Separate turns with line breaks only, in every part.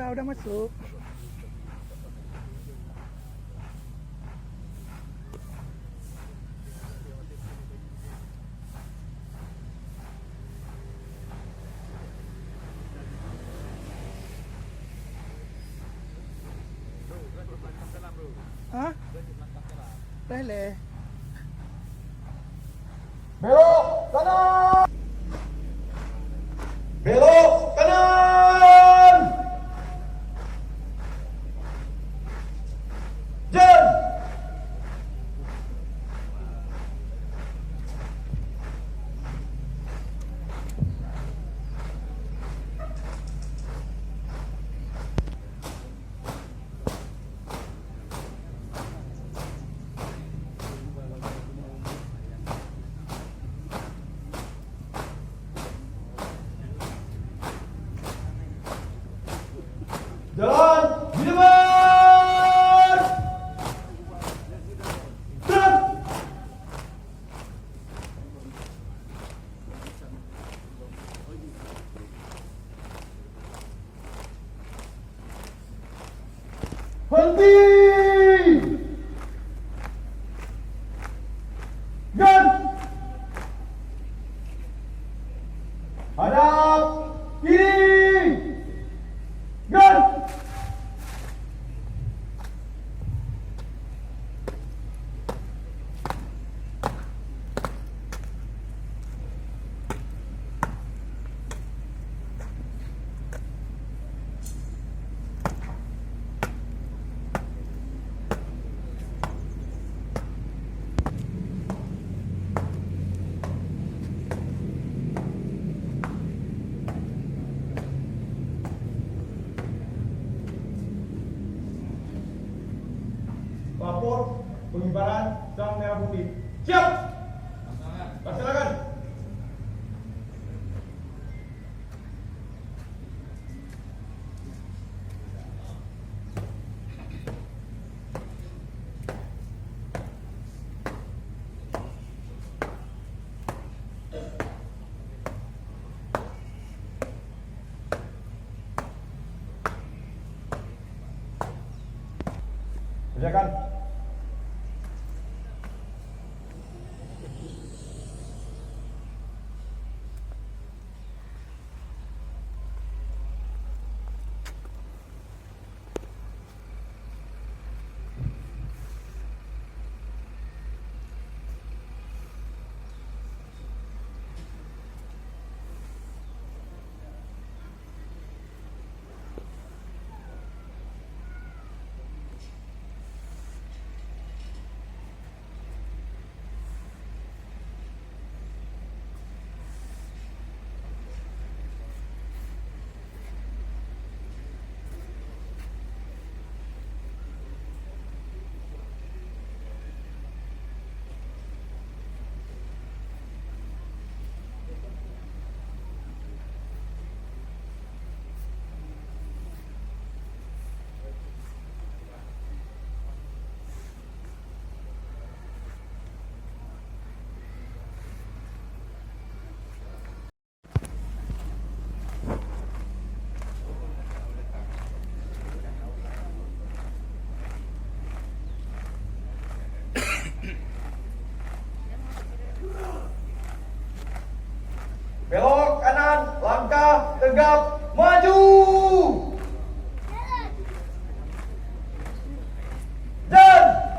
Udah masuk. Hah? Boleh.
Belok kanan. Belok kanan. Jen. Jalan di depan. Truk. Henti. Gun. Hadap kiri. Gun. Lapor pengibaran sang merah putih. Siap. Laksanakan. Kerjakan. Belok kanan, langkah tegap, maju. Dan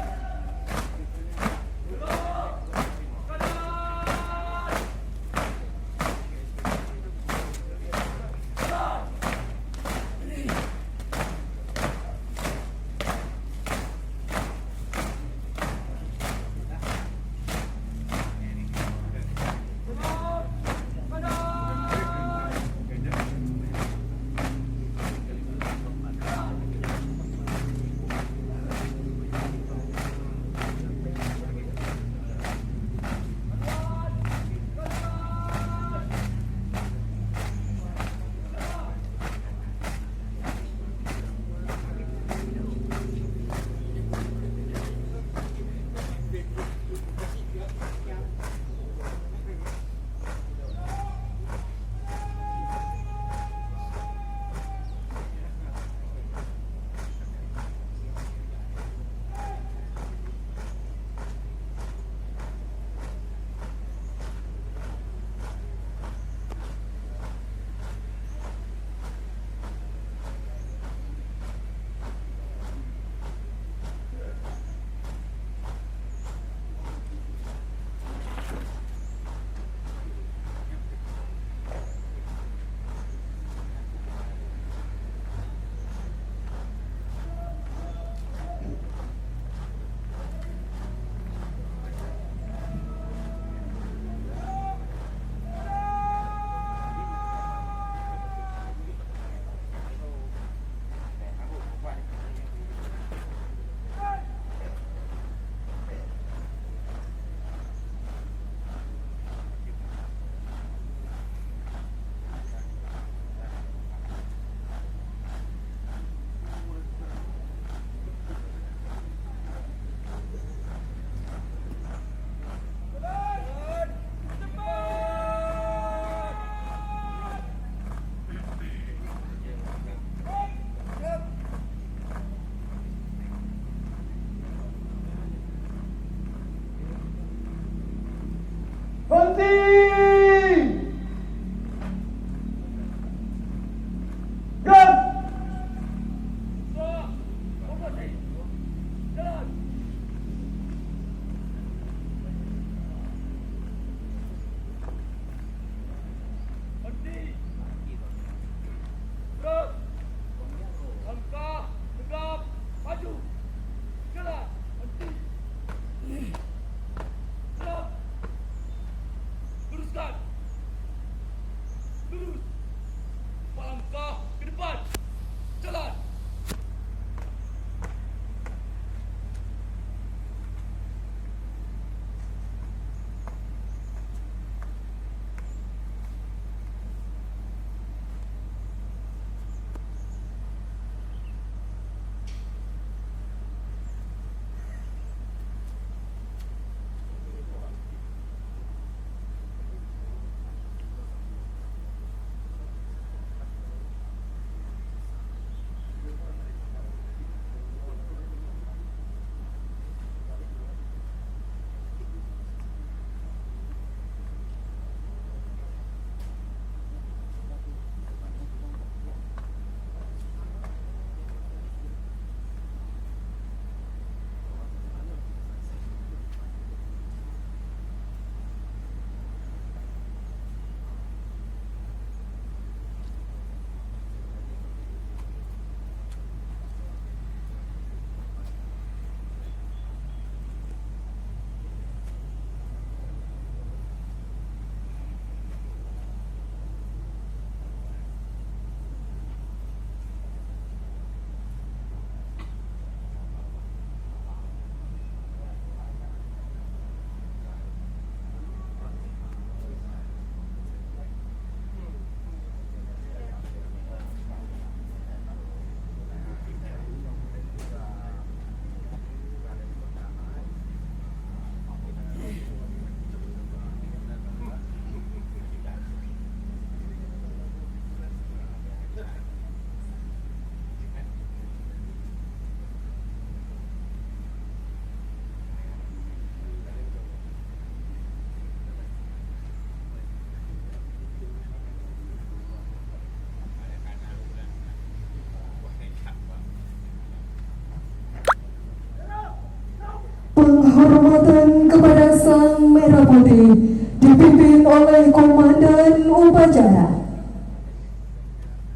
penghormatan kepada Sang Merah Putih dipimpin oleh Komandan Upacara.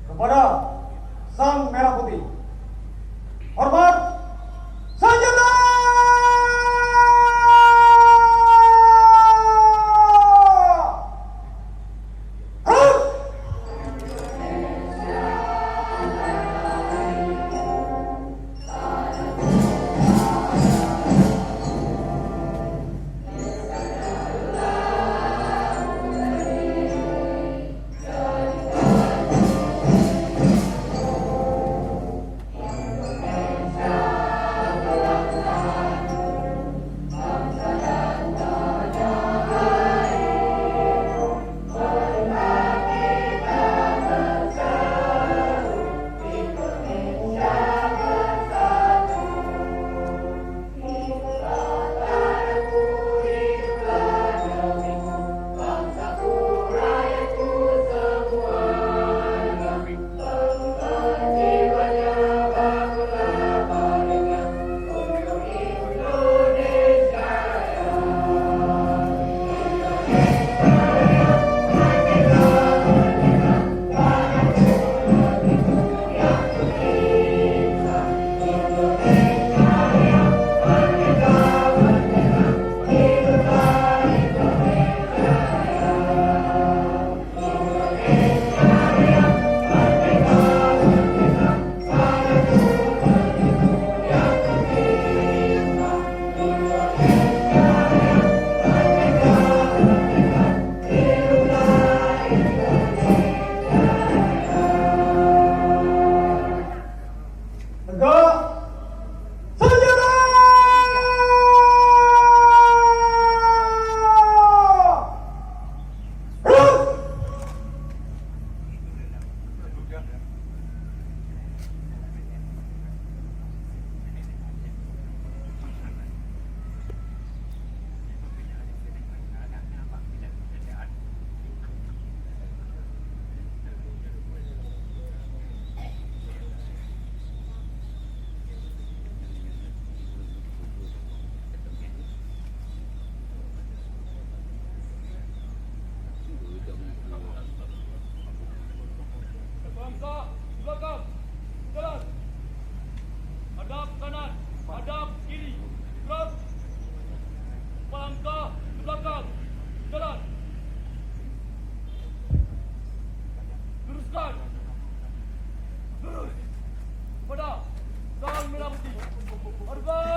Kepada Sang Merah Putih, hormat senjata!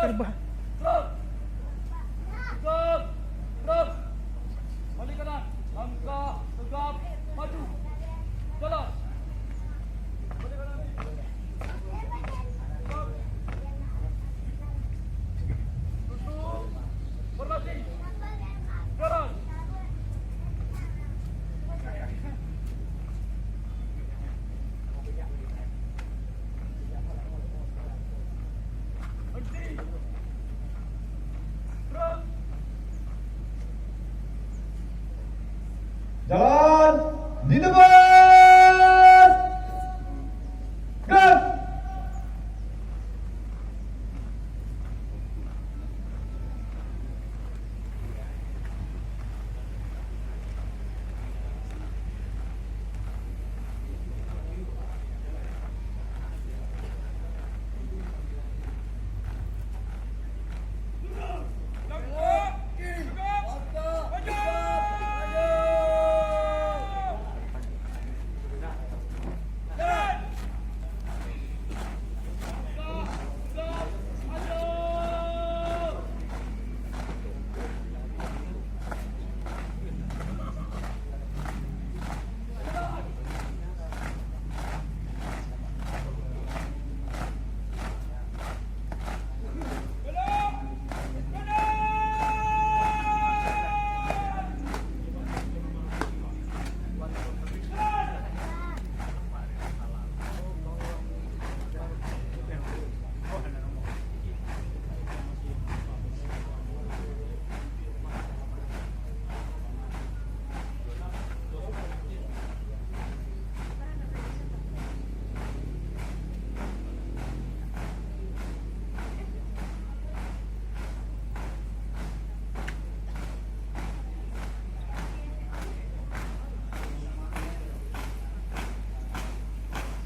Terbang.
Balik kanan, langkah tegap, maju, jalan. Balik kanan. Tegap. Tutup. Formasi. Jalan.
Jalan di depan. Gerak.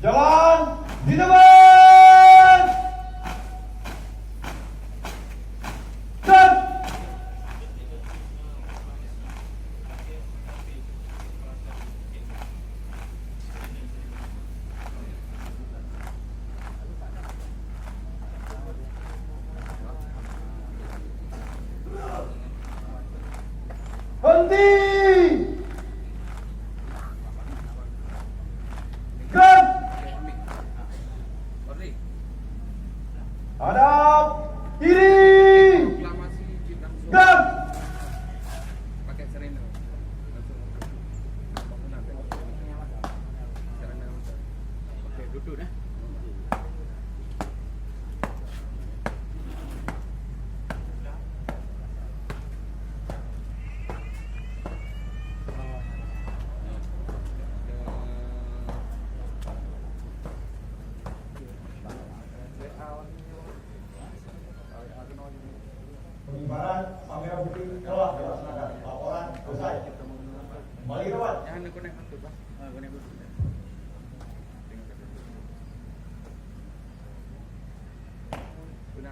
Jalan di depan. Dan henti. Gerak. Hadap kiri. Gerak.
Pakai serena langsung bangunan serena oke duduk dah.
Pengibaran kamera bukti telah dilaksanakan. Laporan selesai. Kembali rawat.
Jangan connect satu Pak. Connect dulu. Guna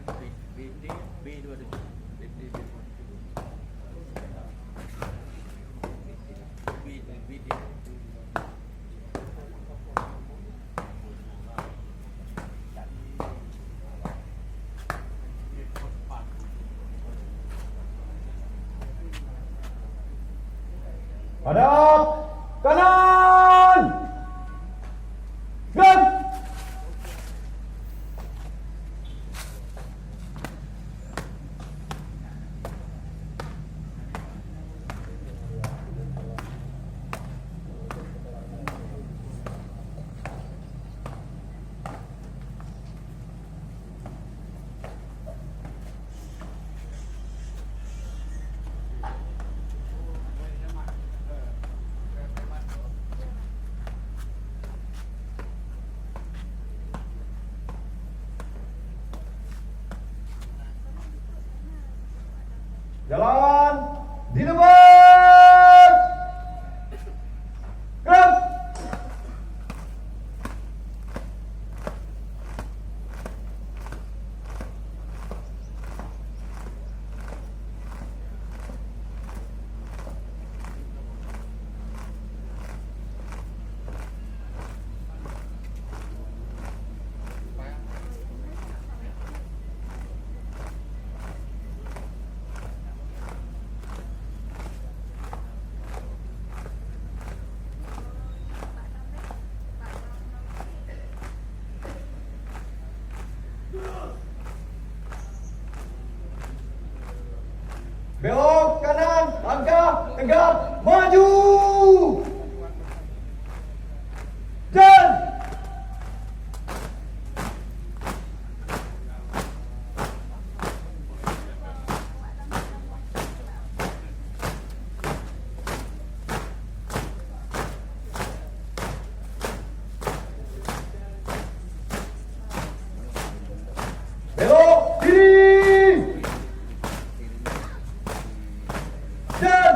B dua tu. B.
Hadap kanan. Gerak. Jalan di depan. Gerak. Belok kanan, langkah tegap, maju. Dan belok kiri. Dan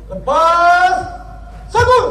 lepas sabun.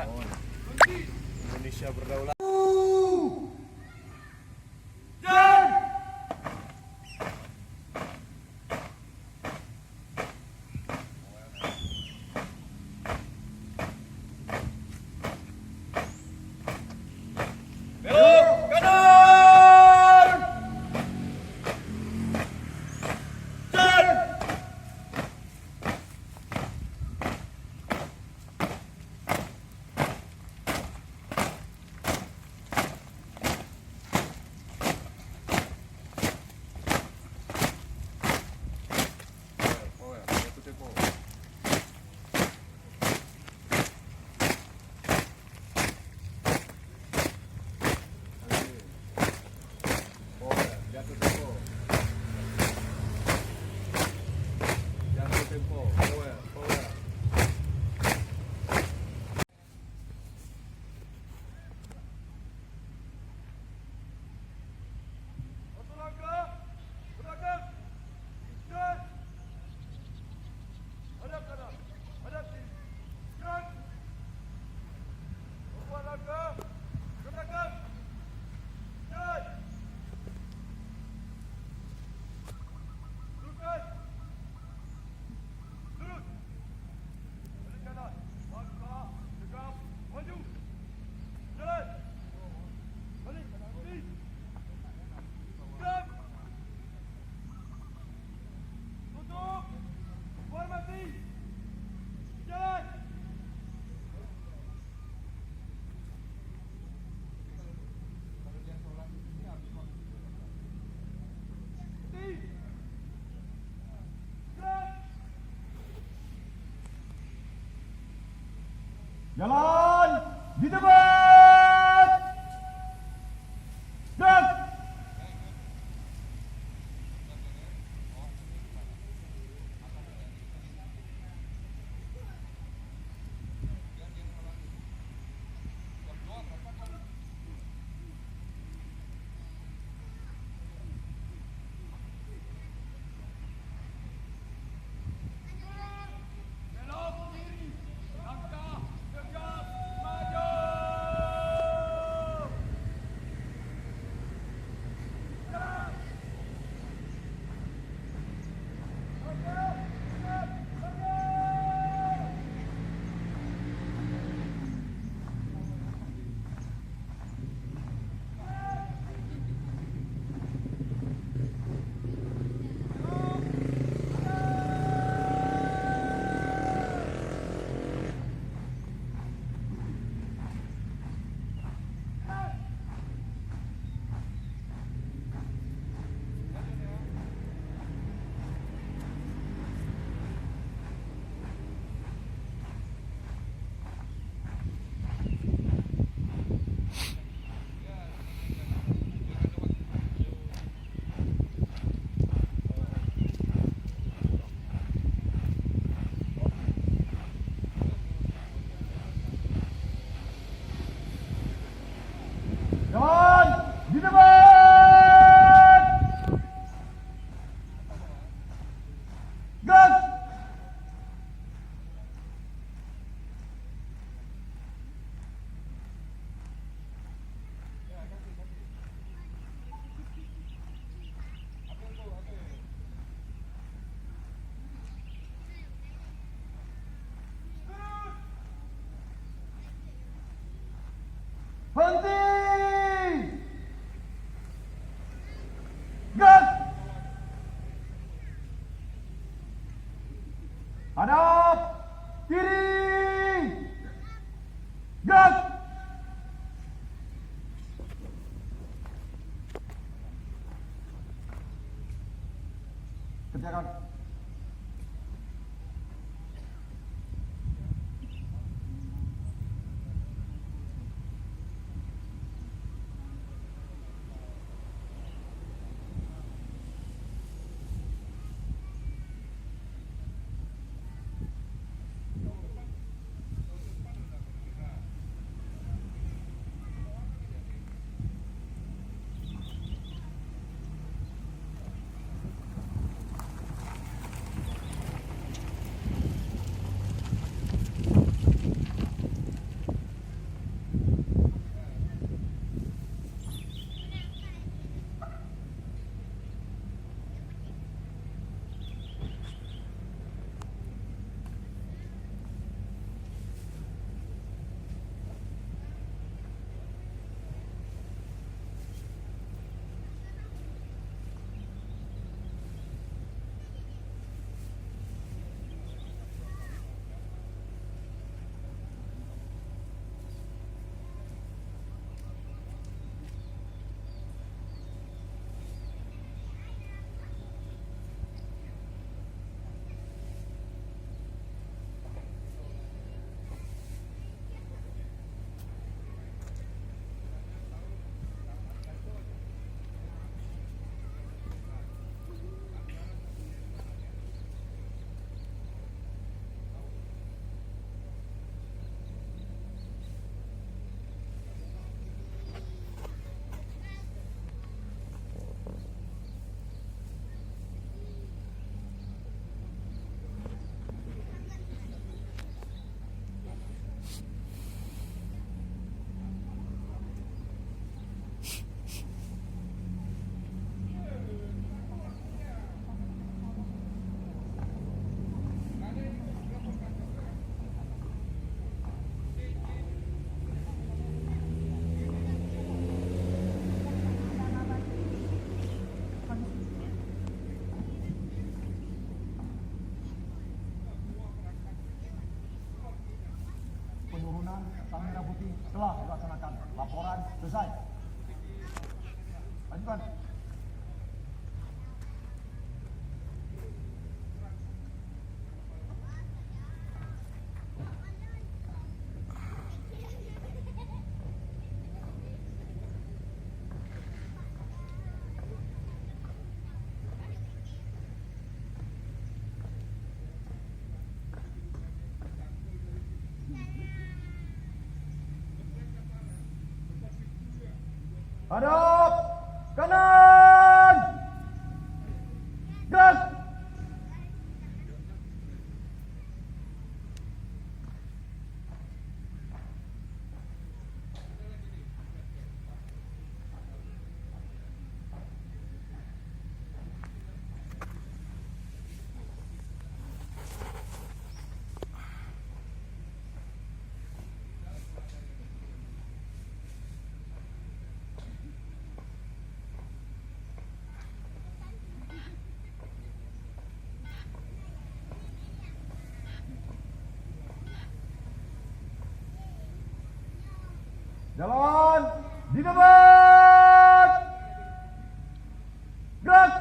Indonesia berdaulat.
Jalan di depan. Gerak. Jalan di depan. Gerak. Berhenti. Gerak. Hadap kiri. Gerak. Kerjakan. selesai. Majukan. Hadap kanan. Gerak. Jalan di depan. Gerak.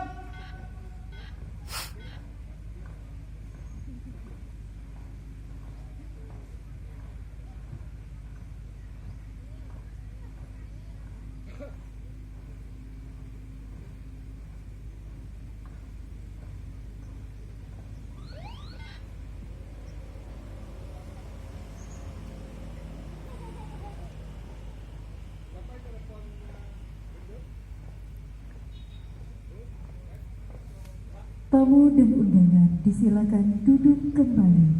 Tamu dan undangan disilakan duduk kembali.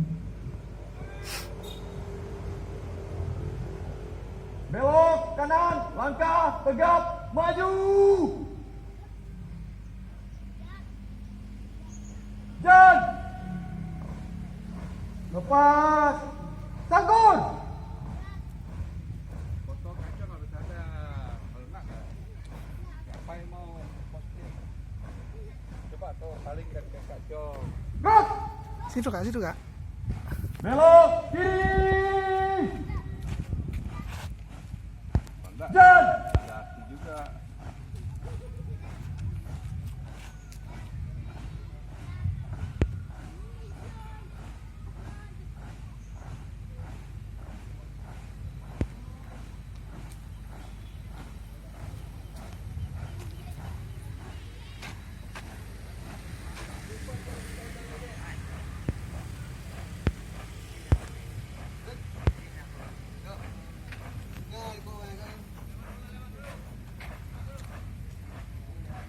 Belok kanan, langkah tegap, maju. Jalan. Lepas. Sangkut.
Foto kacau harus ada. Kalau enggak, siapa yang mau posting? Coba tuh paling kayak kacau.
Gerak.
Situ kak, situ kak.
Belok kiri.
Enggak.
Jalan.
Laki juga.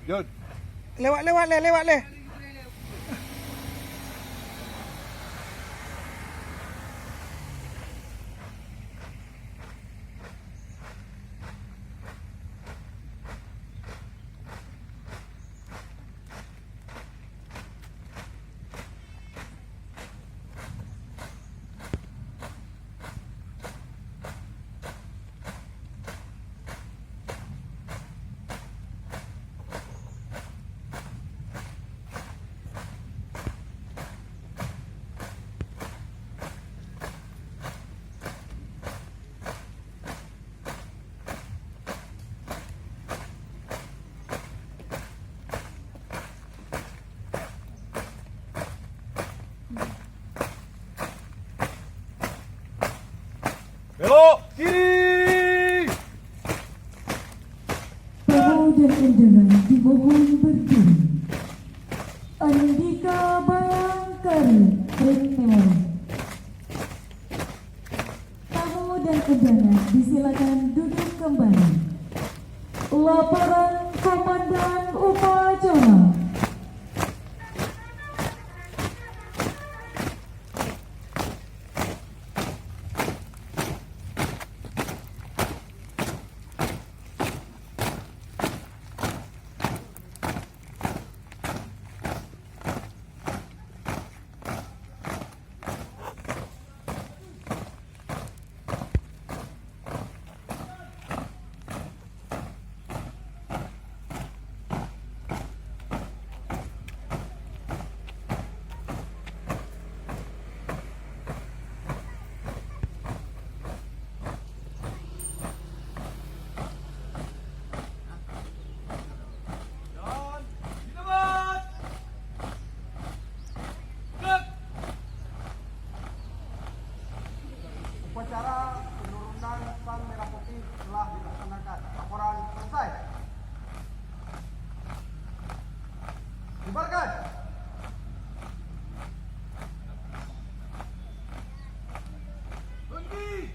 Jod.
Lewat le.
Belok kiri.
Tamu dan undangan dimohon berdiri. Andika Bayangkari Memori. Tamu dan undangan disilakan duduk kembali. Laporan Komandan Upacara.
Bubarkan.
Berhenti.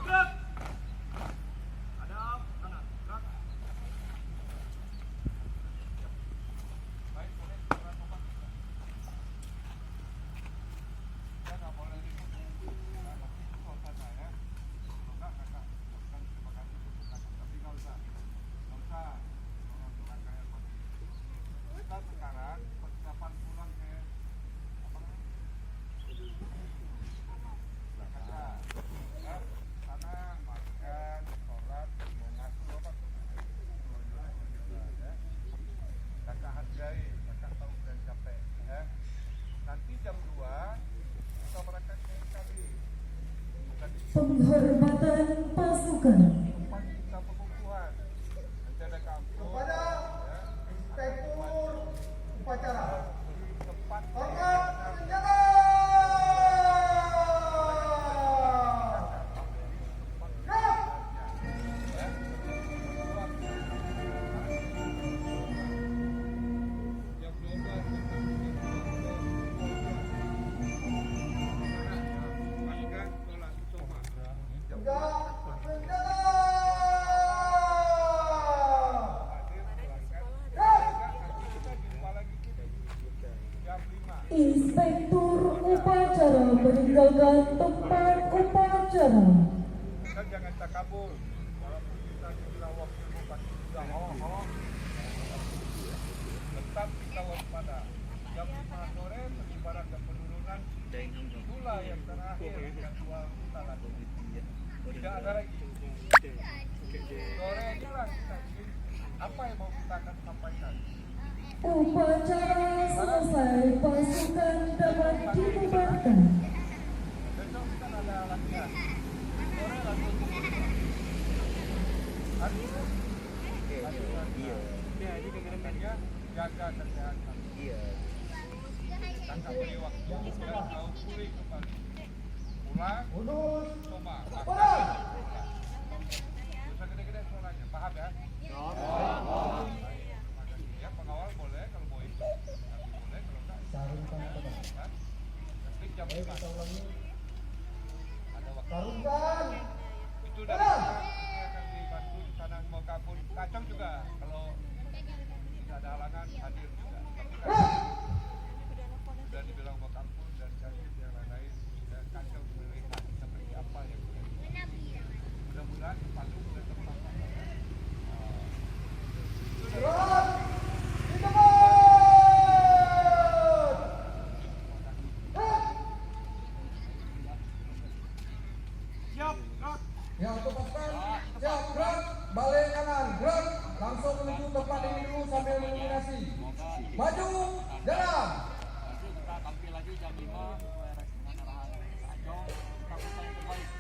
Gerak. Hadap kanan. Gerak.
Baik, boleh segera kompak. Ya nggak boleh ribut. Nah, nanti suasana ya. Kalau nggak kakak ucapkan terima kasih untuk kakak. Tapi nggak usah orang kayak mati. Kita sekarang persiapan pulang ke apa namanya? Kakak, ya, sana makan, sholat, mau ngasuh apa? Ya. Kakak hargai, kakak tahu dan capek ya. Nanti jam 2 kita berangkat ke Kali. Bukan di
Penghormatan pasukan.
tempat kita pengukuhan. Nanti ada kampung
Kepada
ya.
inspektur upacara.
Tempat
Hormat senjata. Gerak.
Jam 12 pasukan sholat Jumat.
Tegak senjata.
Hadir berangkat. Nanti kita jumpa lagi jam 5.
Inspektur upacara meninggalkan tempat upacara.
Kan jangan takabur. Walaupun kita dibilang wakil bupati juga tetap kita waspada. Jam 5 sore penyebaran dan penurunan itulah yang terakhir jadwal kita lakukan. Tidak ada lagi. Sore inilah kita ingin apa yang mau kita akan sampaikan.
Upacara selesai, pasukan dapat dibubarkan.
Besok kita ada latihan. Sore latihan. Hari ini latihan. Makanya jaga kesehatan. Kakak beri waktu dan kau pulih kembali. Pulang,
Mundur.
coba
Pulang.
makan. Usah gede-gede suaranya, paham ya? Ya pengawal boleh kalau mau ikut, nanti boleh kalau enggak. Kan? Nanti jam 5 ada waktu.
Tarungkan.
Itu dari kita ini akan dibantu di sana mau kabur kacau juga kalau tidak ada halangan hadir juga. Tapi kan sudah dibilang mau kabur dan kasih yang lain-lain dan kacau melihat seperti apa yang terjadi. Mudah-mudahan padu sudah tepat.
Gerak. Di tempat. Gerak.
Siap. Gerak.
Ya, untuk pasukan. Siap, gerak. Balik kanan, gerak. Langsung menuju tempat ini dulu sambil mendominasi. Maju, jalan.
Nanti kita tampil lagi jam 5 sesuai dengan arahan Kak Ajong. Kita usai terbaik.